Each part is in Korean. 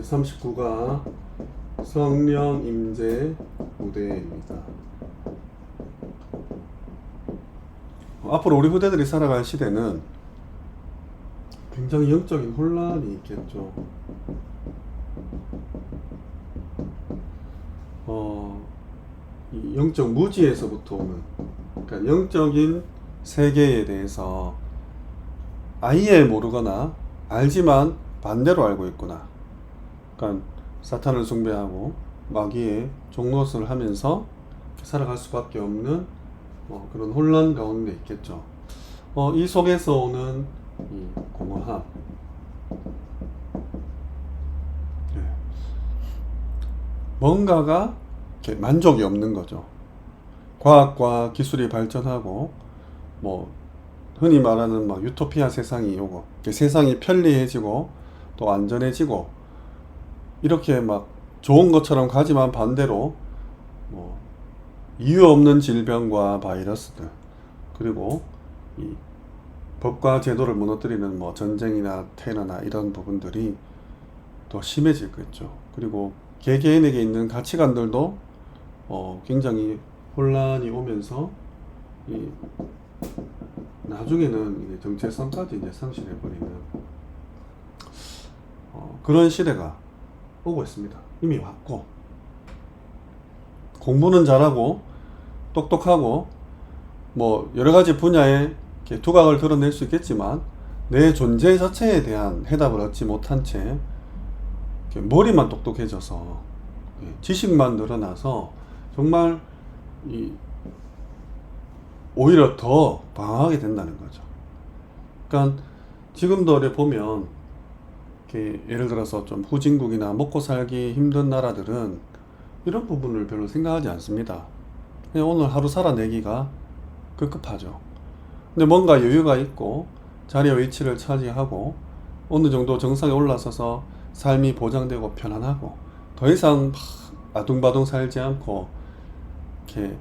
39가 성령 임재 무대입니다. 앞으로 우리 후대들이 살아갈 시대는 굉장히 영적인 혼란이 있겠죠. 이 영적 무지에서부터 오는, 그러니까 영적인 세계에 대해서 아예 모르거나 알지만 반대로 알고 있구나. 그러니까 사탄을 숭배하고 마귀의 종노릇을 하면서 살아갈 수밖에 없는 그런 혼란 가운데 있겠죠. 이 속에서 오는 이 공허함, 뭔가가 이렇게 만족이 없는 거죠. 과학과 기술이 발전하고 흔히 말하는 유토피아 세상이 오고, 세상이 편리해지고 또 안전해지고 이렇게 좋은 것처럼 가지만 반대로 이유 없는 질병과 바이러스들, 그리고 이 법과 제도를 무너뜨리는 전쟁이나 테러나 이런 부분들이 더 심해지겠죠. 그리고 개개인에게 있는 가치관들도 굉장히 혼란이 오면서 나중에는 정체성까지 상실해버리는 그런 시대가 오고 있습니다. 이미 왔고, 공부는 잘하고 똑똑하고 여러 가지 분야에 두각을 드러낼 수 있겠지만 내 존재 자체에 대한 해답을 얻지 못한 채 머리만 똑똑해져서 지식만 늘어나서 정말 오히려 더 방황하게 된다는 거죠. 그러니까 지금도 보면 예를 들어서 좀 후진국이나 먹고 살기 힘든 나라들은 이런 부분을 별로 생각하지 않습니다. 그냥 오늘 하루 살아내기가 급급하죠. 근데 뭔가 여유가 있고 자리와 위치를 차지하고 어느 정도 정상에 올라서서 삶이 보장되고 편안하고 더 이상 아둥바둥 살지 않고 이렇게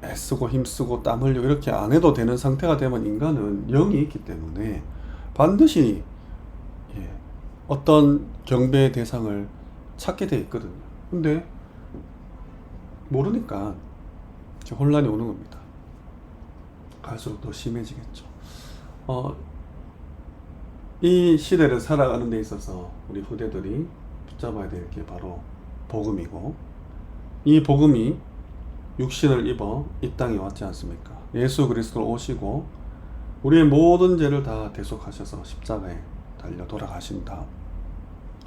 애쓰고 힘쓰고 땀 흘리고 이렇게 안 해도 되는 상태가 되면 인간은 영이 있기 때문에 반드시 어떤 경배의 대상을 찾게 돼 있거든요. 근데 모르니까 혼란이 오는 겁니다. 갈수록 더 심해지겠죠. 이 시대를 살아가는 데 있어서 우리 후대들이 붙잡아야 될 게 바로 복음이고, 이 복음이 육신을 입어 이 땅에 왔지 않습니까? 예수 그리스도 오시고 우리의 모든 죄를 다 대속하셔서 십자가에 달려 돌아가신다.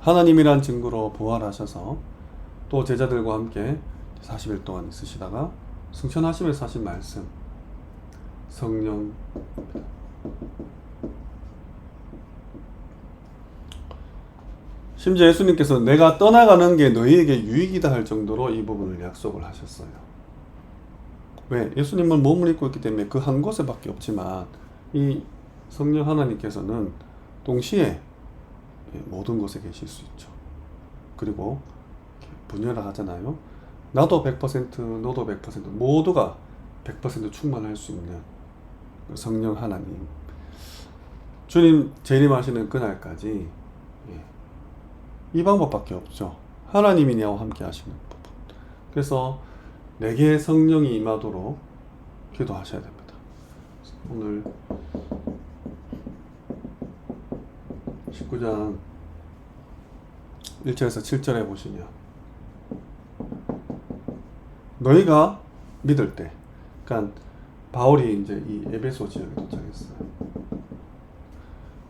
하나님이란 증거로 부활하셔서 또 제자들과 함께 40일 동안 있으시다가 승천하시면서 하신 말씀, 성령, 심지어 예수님께서 내가 떠나가는 게 너희에게 유익이다 할 정도로 이 부분을 약속을 하셨어요. 왜? 예수님은 몸을 입고 있기 때문에 그 한 곳에밖에 없지만 이 성령 하나님께서는 동시에 모든 곳에 계실 수 있죠. 그리고 분열을 하잖아요. 나도 100%, 너도 100%, 모두가 100% 충만할 수 있는 성령 하나님. 주님 재림하시는 그날까지 이 방법밖에 없죠. 하나님이 나와 함께 하시는 부분. 그래서 내게 성령이 임하도록 기도하셔야 됩니다. 오늘 19장 1절에서 7절에 보시면 너희가 믿을 때, 그러니까 바울이 이제 이 에베소 지역에 도착했어요.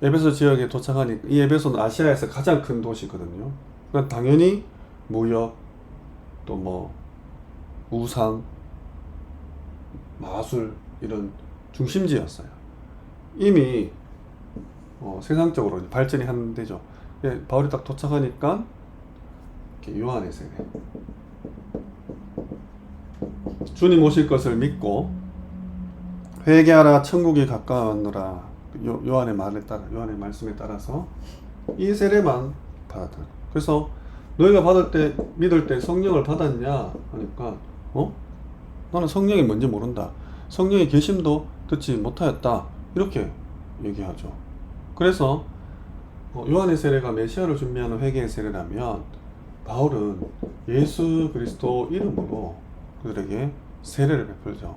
에베소 지역에 도착하니 이 에베소는 아시아에서 가장 큰 도시거든요. 그러니까 당연히 무역, 또 우상, 마술 이런 중심지였어요. 이미 세상적으로 발전이 한 데죠. 바울이 딱 도착하니까 요한의 세례, 주님 오실 것을 믿고 회개하라 천국이 가까웠노라, 요한의 말에 따라, 요한의 말씀에 따라서 이 세례만 받았다. 그래서 너희가 믿을 때 성령을 받았냐 하니까 나는 성령이 뭔지 모른다, 성령의 계심도 듣지 못하였다, 이렇게 얘기하죠. 그래서 요한의 세례가 메시아를 준비하는 회개의 세례라면 바울은 예수 그리스도 이름으로 그들에게 세례를 베풀죠.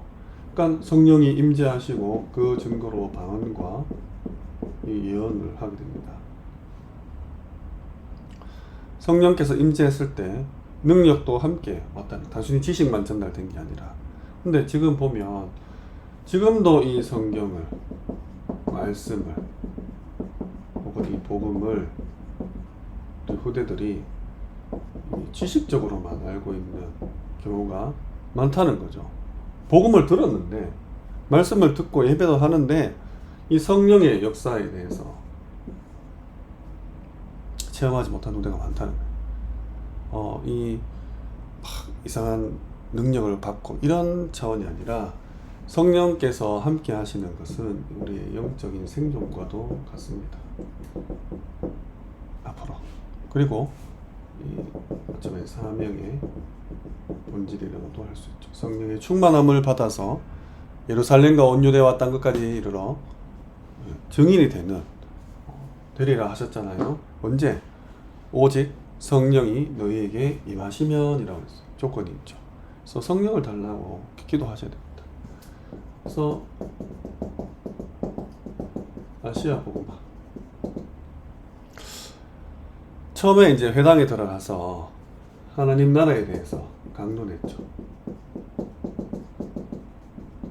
그러니까 성령이 임재하시고 그 증거로 방언과 이 예언을 하게 됩니다. 성령께서 임재했을 때 능력도 함께 왔다는, 단순히 지식만 전달된 게 아니라. 근데 지금 보면 지금도 이 성경을, 말씀을, 혹은 이 복음을 우리 후대들이 지식적으로만 알고 있는 경우가 많다는 거죠. 복음을 들었는데, 말씀을 듣고 예배도 하는데 이 성령의 역사에 대해서 체험하지 못한 후대가 많다는 거예요. 이상한 능력을 받고 이런 차원이 아니라 성령께서 함께 하시는 것은 우리의 영적인 생존과도 같습니다. 앞으로. 그리고 어쩌면 사명의 본질이라고도 할 수 있죠. 성령의 충만함을 받아서 예루살렘과 온 유대와 땅 끝까지 이르러 증인이 되리라 하셨잖아요. 언제? 오직 성령이 너희에게 임하시면이라고 했어요. 조건이 있죠. 그래서 성령을 달라고 기도하셔야 됩니다. 그래서 아시아 복음화 처음에 이제 회당에 들어가서 하나님 나라에 대해서 강론했죠.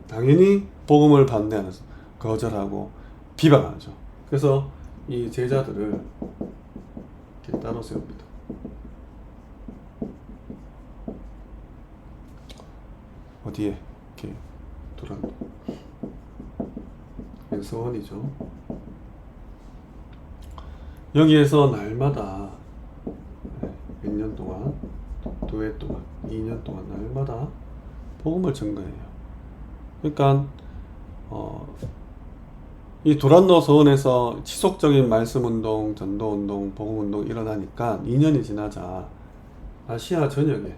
당연히 복음을 반대하는, 거절하고 비방하죠. 그래서 이 제자들을 이렇게 따로 세웁니다. 어디에? 이렇게 두란 서원이죠. 여기에서 날마다 몇 년 동안, 두 해 동안, 2년 동안 날마다 복음을 증거해요. 그러니까 이 두란노 서원에서 지속적인 말씀운동, 전도운동, 복음운동 일어나니까 2년이 지나자 아시아 전역에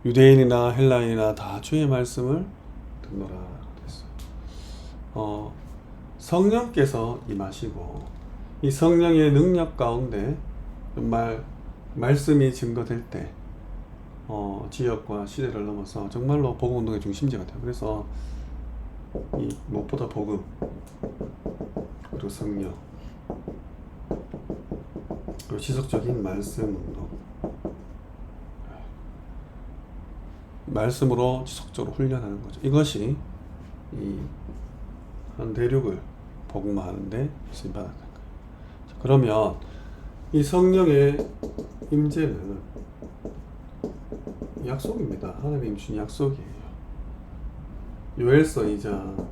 유대인이나 헬라인이나 다 주의 말씀을 듣노라 그랬어요. 성령께서 임하시고 이 성령의 능력 가운데 정말 말씀이 증거될 때 지역과 시대를 넘어서 정말로 복음운동의 중심지가 돼요. 그래서 이 무엇보다 복음, 그리고 성령, 그리고 지속적인 말씀운동, 말씀으로 지속적으로 훈련하는 거죠. 이것이 이 한 대륙을 복음화하는데 쓰임받았던 거예요. 그러면 이 성령의 임재는 약속입니다. 하나님 주신 약속이에요. 요엘서 2장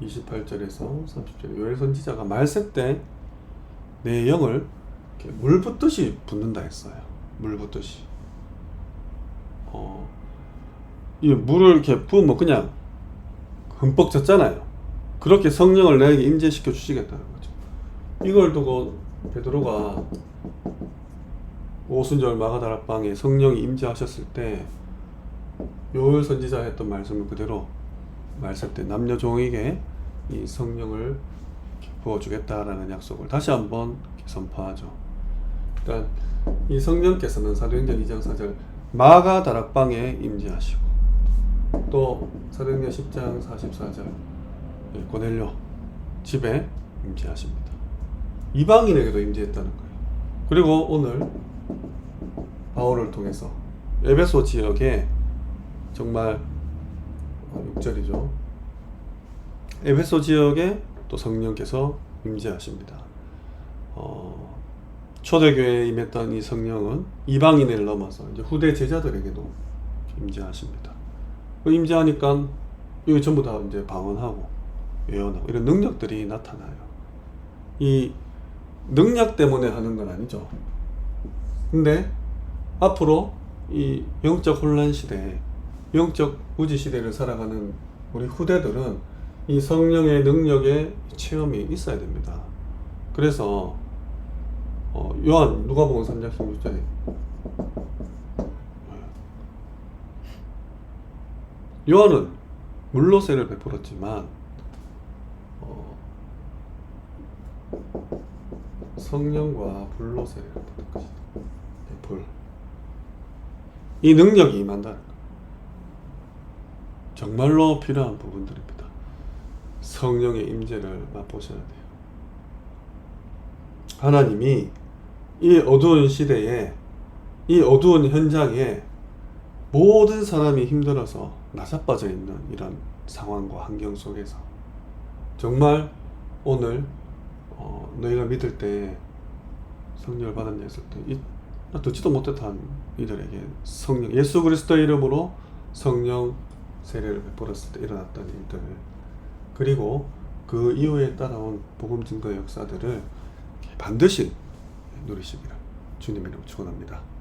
28절에서 30절에 요엘 선지자가 말세 때 내 영을 이렇게 물 붓듯이 붓는다 했어요. 물 붓듯이. 이 물을 이렇게 부으면 그냥 흠뻑 젖잖아요. 그렇게 성령을 나에게 임재시켜 주시겠다는 거죠. 이걸 두고 베드로가 오순절 마가다락방에 성령이 임재하셨을 때 요엘 선지자 했던 말씀을 그대로 말씀 때 남녀 종에게 이 성령을 부어주겠다라는 약속을 다시 한번 선포하죠. 일단 이 성령께서는 사도행전 2장 4절 마가다락방에 임재하시고 또 사도행전 10장 44절 고넬료 집에 임재하십니다. 이방인에게도 임재했다는 거예요. 그리고 오늘 바울을 통해서 에베소 지역에 정말 6절이죠. 에베소 지역에 또 성령께서 임재하십니다. 초대교회에 임했던 이 성령은 이방인을 넘어서 이제 후대 제자들에게도 임재하십니다. 임재하니까 이거 전부 다 이제 방언하고 예언하고 이런 능력들이 나타나요. 이 능력 때문에 하는 건 아니죠. 근데 앞으로 이 영적 혼란 시대, 영적 무지 시대를 살아가는 우리 후대들은 이 성령의 능력의 체험이 있어야 됩니다. 그래서 요한 누가복음 3장 16절에 요한은 물로세를 베풀었지만 성령과 불로세를 베풀 것이다. 불. 이 능력이 임한다는 것. 정말로 필요한 부분들입니다. 성령의 임재를 맛보셔야 돼요. 하나님이 이 어두운 시대에, 이 어두운 현장에 모든 사람이 힘들어서 나자빠져 있는 이런 상황과 환경 속에서 정말 오늘 너희가 믿을 때 성령을 받았냐 했을 때 듣지도 못했던 이들에게 성령, 예수 그리스도의 이름으로 성령 세례를 베풀었을 때 일어났던 일들, 그리고 그 이후에 따라온 복음 증거 역사들을 반드시 누리시기를 주님 이름으로 축원합니다.